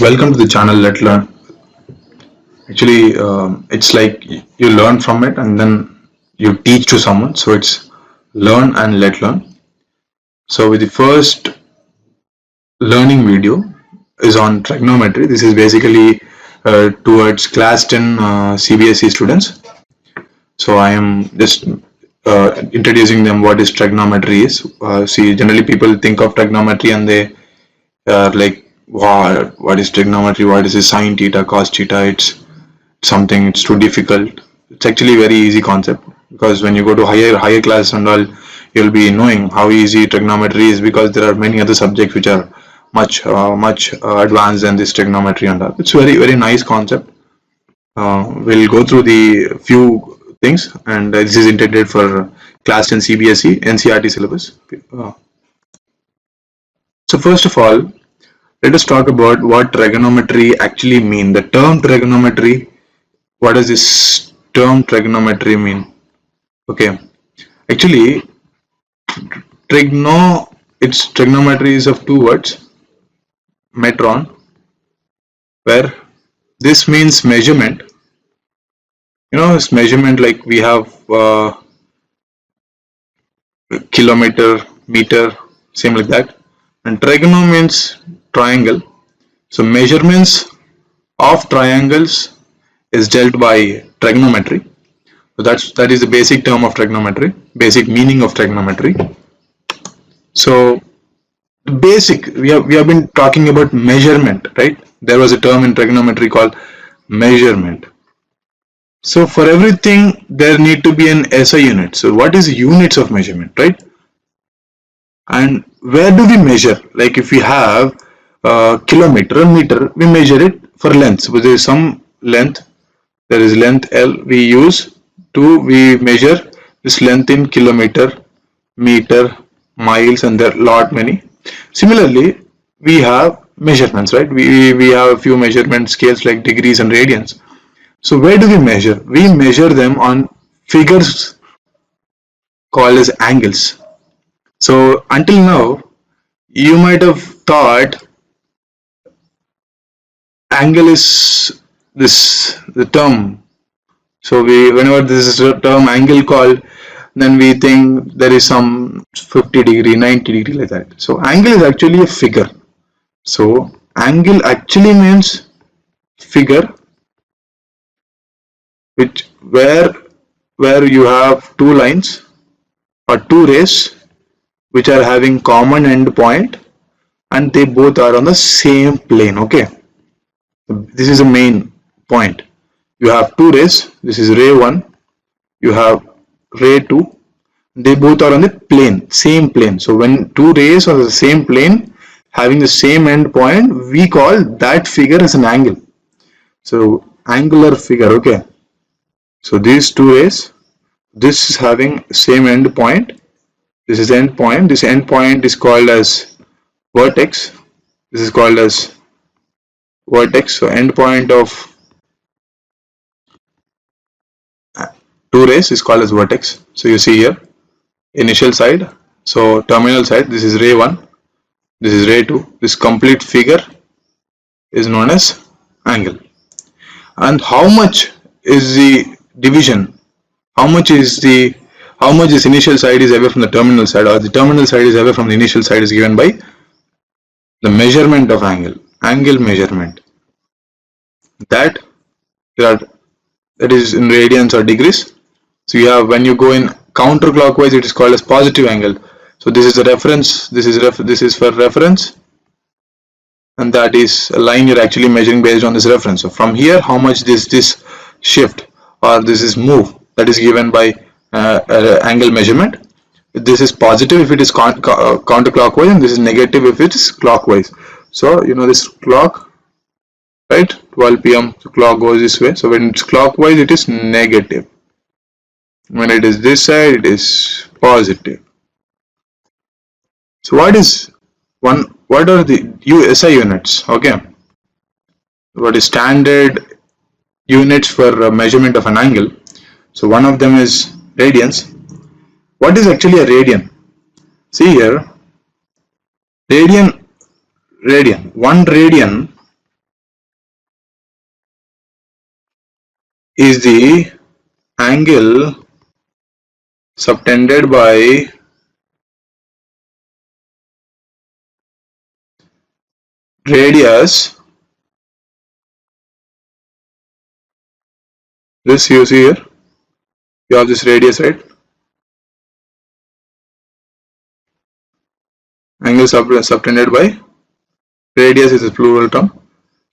Welcome to the channel Let Learn. Actually, it's like you learn from it and then you teach to someone. So it's learn and let learn. So with the first learning video is on trigonometry. This is basically towards class 10 CBSE students. So I am just introducing them what is trigonometry is. See, generally people think of trigonometry and they are like, wow, what is trigonometry? What is this sine theta, cos theta? It's too difficult. It's actually a very easy concept, because when you go to higher class and all, you'll be knowing how easy trigonometry is, because there are many other subjects which are much advanced than this trigonometry and all. It's very nice concept. We'll go through the few things, and this is intended for class 10 CBSE NCERT syllabus. So first of all, let us talk about what trigonometry actually mean. The term trigonometry, what does this term trigonometry mean? Okay, actually trigonometry is of two words, metron, where this means measurement. It's measurement, like we have kilometer, meter, same like that. And trigono means triangle. So measurements of triangles is dealt by trigonometry. So that is the basic term of trigonometry, basic meaning of trigonometry. So basic, we have been talking about measurement, right? There was a term in trigonometry called measurement. So for everything there need to be an SI unit. So what is units of measurement, right? And where do we measure? Like if we have kilometer, meter, we measure it for length. So there is some length, there is length L we measure this length in kilometer, meter, miles, and there are lot many. Similarly, we have measurements, right? We have a few measurement scales like degrees and radians. So where do we measure? We measure them on figures called as angles. So until now, you might have thought angle is the term. So whenever this is a term angle called, then we think there is some 50 degree, 90 degree, like that. So angle is actually a figure. So angle actually means figure, where you have two lines or two rays which are having common end point, and they both are on the same plane. Okay, this is the main point. You have two rays. This is ray 1, you have ray 2. They both are on the plane, same plane. So when two rays are on the same plane having the same end point, we call that figure as an angle. So angular figure. Okay, so these two rays, this is having same end point, this is end point, this end point is called as vertex, this is called as vertex. So end point of two rays is called as vertex. So you see here, initial side, so terminal side, this is ray 1, this is ray 2, this complete figure is known as angle. And how much is the division, how much this initial side is away from the terminal side, or the terminal side is away from the initial side, is given by the measurement of angle measurement. That is in radians or degrees. So you have, when you go in counterclockwise, it is called as positive angle. So this is a reference, this is for reference, and that is a line you're actually measuring based on this reference. So from here, how much this shift or this is move, that is given by angle measurement. This is positive if it is counterclockwise, and this is negative if it is clockwise. So this clock, right, 12 p.m. the clock goes this way. So when it's clockwise, it is negative. When it is this side, it is positive. So what are the SI units? Okay, what is standard units for measurement of an angle? So one of them is radians. What is actually a radian? See here, radian, 1 radian is the angle subtended by radius. This you see here, you have this radius, right? Angle subtended by radius is a plural term.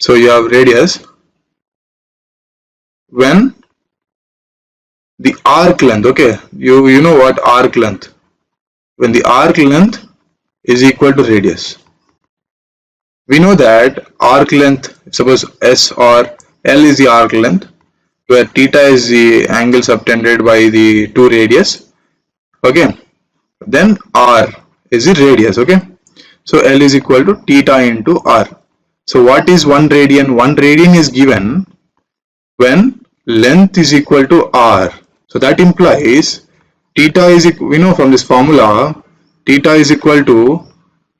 So you have radius when the arc length, okay, you know what arc length, when the arc length is equal to radius. We know that arc length, suppose S or L is the arc length, where theta is the angle subtended by the two radius, okay, then R is the radius, okay. So L is equal to theta into R. So what is 1 radian? 1 radian is given when length is equal to R. So that implies theta is, we know from this formula, theta is equal to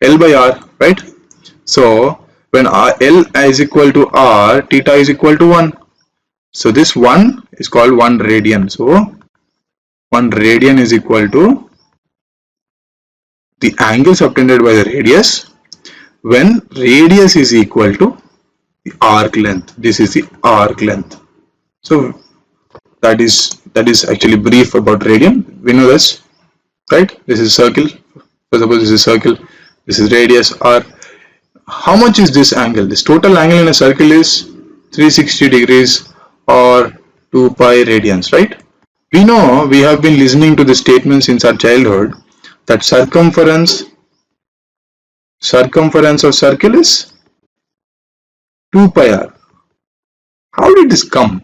L by R, right? So when L is equal to R, theta is equal to 1. So this 1 is called 1 radian. So 1 radian is equal to the angle subtended by the radius when radius is equal to the arc length. This is the arc length. So that is actually brief about radian. We know this, right? This is circle. So suppose this is circle, this is radius R. How much is this angle? This total angle in a circle is 360 degrees or 2 pi radians, right? We know, we have been listening to the statement since our childhood that circumference of circle is 2 pi r. How did this come?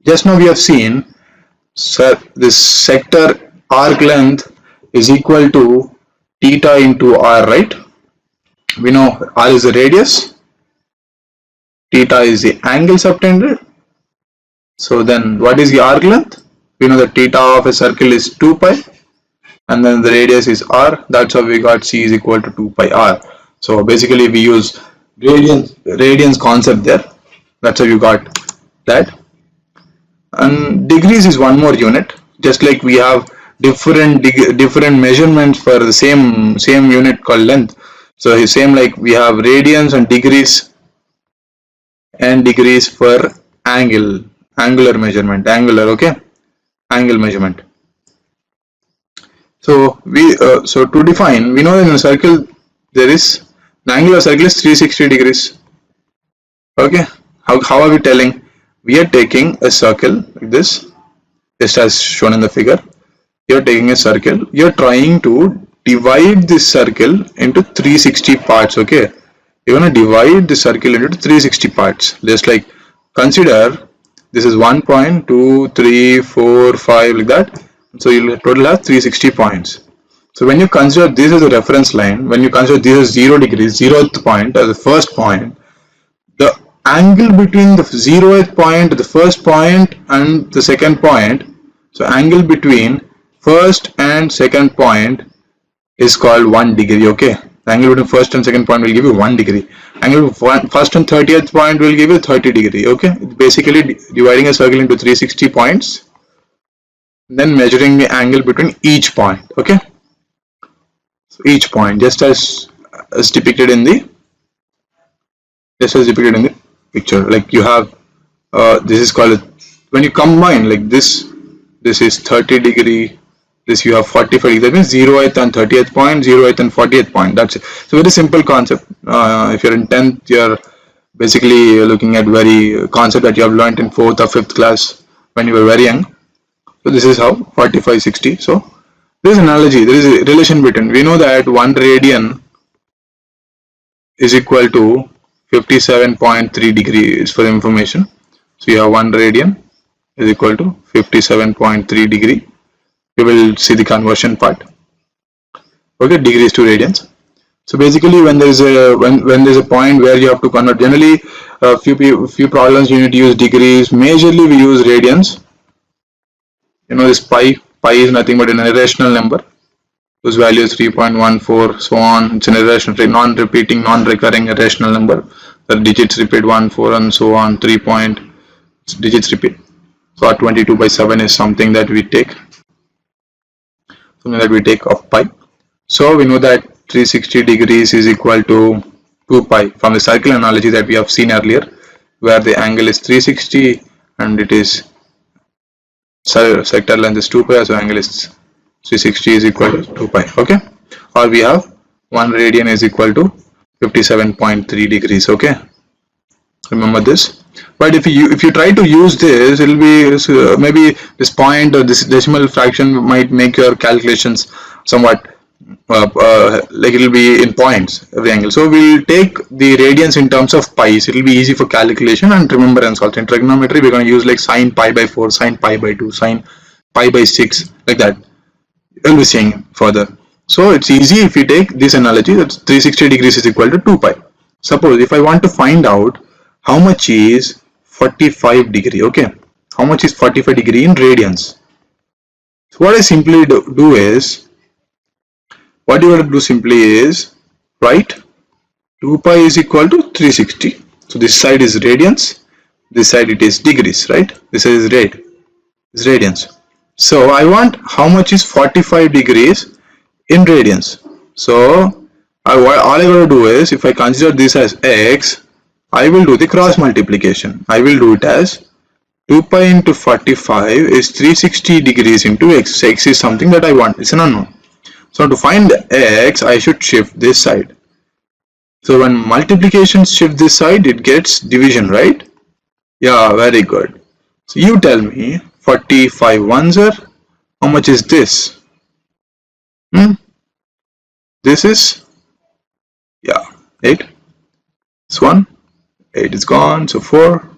Just now we have seen this sector arc length is equal to theta into r, right? We know r is the radius, theta is the angle subtended. So then what is the arc length? We know that theta of a circle is 2 pi and then the radius is r. That's how we got c is equal to 2 pi r. So basically we use radians concept there. That's how you got that. And degrees is one more unit. Just like we have different measurements for the same unit called length. So same like we have radians and degrees for angular measurement, okay, angle measurement. So so to define, we know that in a circle there is the angle of circle is 360 degrees. Okay, how are we telling? We are taking a circle like this, just as shown in the figure. You are taking a circle, you are trying to divide this circle into 360 parts. Okay, you're going to divide the circle into 360 parts. Just like consider this is 1 point, 2, 3, 4, 5 like that. So you'll total have 360 points. So when you consider this as a reference line, when you consider this as 0 degrees, 0th point as the first point, the angle between the 0th point, the first point and the second point, so angle between first and second point is called 1 degree. Okay, the angle between first and second point will give you 1 degree. Angle between first and 30th point will give you 30 degree. Okay, it's basically dividing a circle into 360 points, then measuring the angle between each point. Okay, so each point just as depicted in the picture. Like you have this is called, when you combine like this is 30 degree, this you have 45 degree. That means 0th and 30th point, 0th and 40th point. That's it. So very simple concept. If you're in 10th, you're basically looking at very concept that you have learned in 4th or 5th class when you were very young. So this is how 45, 60. So there is an analogy, there is a relation between, we know that 1 radian is equal to 57.3 degrees for information. So you have 1 radian is equal to 57.3 degree. We will see the conversion part. Okay, degrees to radians. So basically, when there is a point where you have to convert, generally few problems you need to use degrees. Majorly we use radians. You know this pi is nothing but an irrational number whose value is 3.14, so on. It's an irrational, non-repeating, non-recurring irrational number. The digits repeat 1, 4 and so on, 3 point digits repeat. So our 22/7 is something that we take of pi. So we know that 360 degrees is equal to 2 pi from the circle analogy that we have seen earlier, where the angle is 360 and it is sector length is 2 pi, so angle is 360 is equal to 2 pi. Okay, or we have 1 radian is equal to 57.3 degrees. Okay, remember this. But if you try to use this, it will be maybe this point or this decimal fraction might make your calculations somewhat like it will be in points every angle. So we'll take the radians in terms of pi's. It will be easy for calculation and remembrance also. In trigonometry, we're going to use like sine pi by 4, sine pi by 2, sine pi by 6, like that. You'll be seeing further. So it's easy if you take this analogy, that's 360 degrees is equal to 2 pi. Suppose if I want to find out how much is 45 degree, okay, how much is 45 degree in radians. So what I simply do is, what you have to do simply is write 2 pi is equal to 360. So this side is radians, this side it is degrees, right? This is radians. So I want how much is 45 degrees in radians. So all I got to do is, if I consider this as x, I will do the cross multiplication. I will do it as 2 pi into 45 is 360 degrees into x. X is something that I want. It's an unknown. So to find x, I should shift this side. So when multiplication shift this side, it gets division, right? Yeah, very good. So you tell me 45 ones are, how much is this? This is, yeah, 8. This one, 8 is gone, so 4.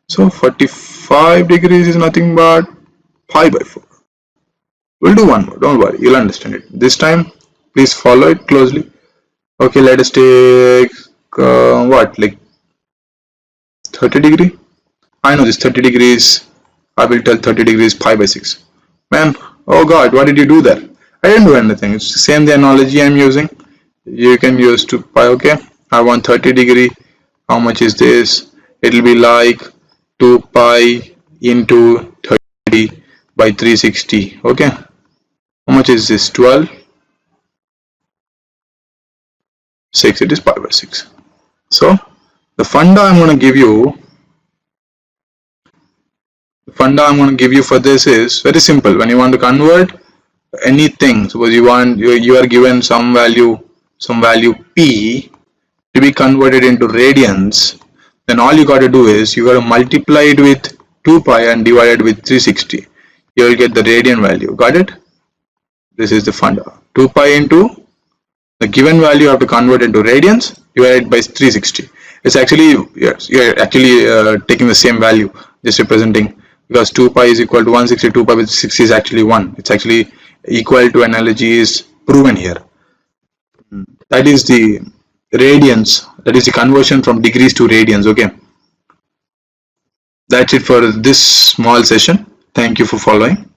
So 45 degrees is nothing but pi by 4. We'll do one more, don't worry, you'll understand it. This time, please follow it closely. Okay, let us take what, like 30 degree? I know this 30 degrees, I will tell 30 degrees pi by 6. Man, oh god, what did you do there? I didn't do anything, it's the same the analogy I'm using. You can use 2 pi, okay? I want 30 degree, how much is this? It will be like 2 pi into 30 by 360, okay? How much is this? 12? 6, it is pi by 6. So the funda I'm going to give you for this is very simple. When you want to convert anything, suppose you are given some value p to be converted into radians, then all you got to do is you got to multiply it with 2 pi and divide it with 360. You will get the radian value. Got it? This is the funda. 2 pi into the given value you have to convert into radians divided by 360. It's actually, yes, you're actually taking the same value, just representing, because 2 pi is equal to 160, 2 pi with 6 is actually 1. It's actually equal to analogy is proven here. That is the radians, that is the conversion from degrees to radians, okay? That's it for this small session. Thank you for following.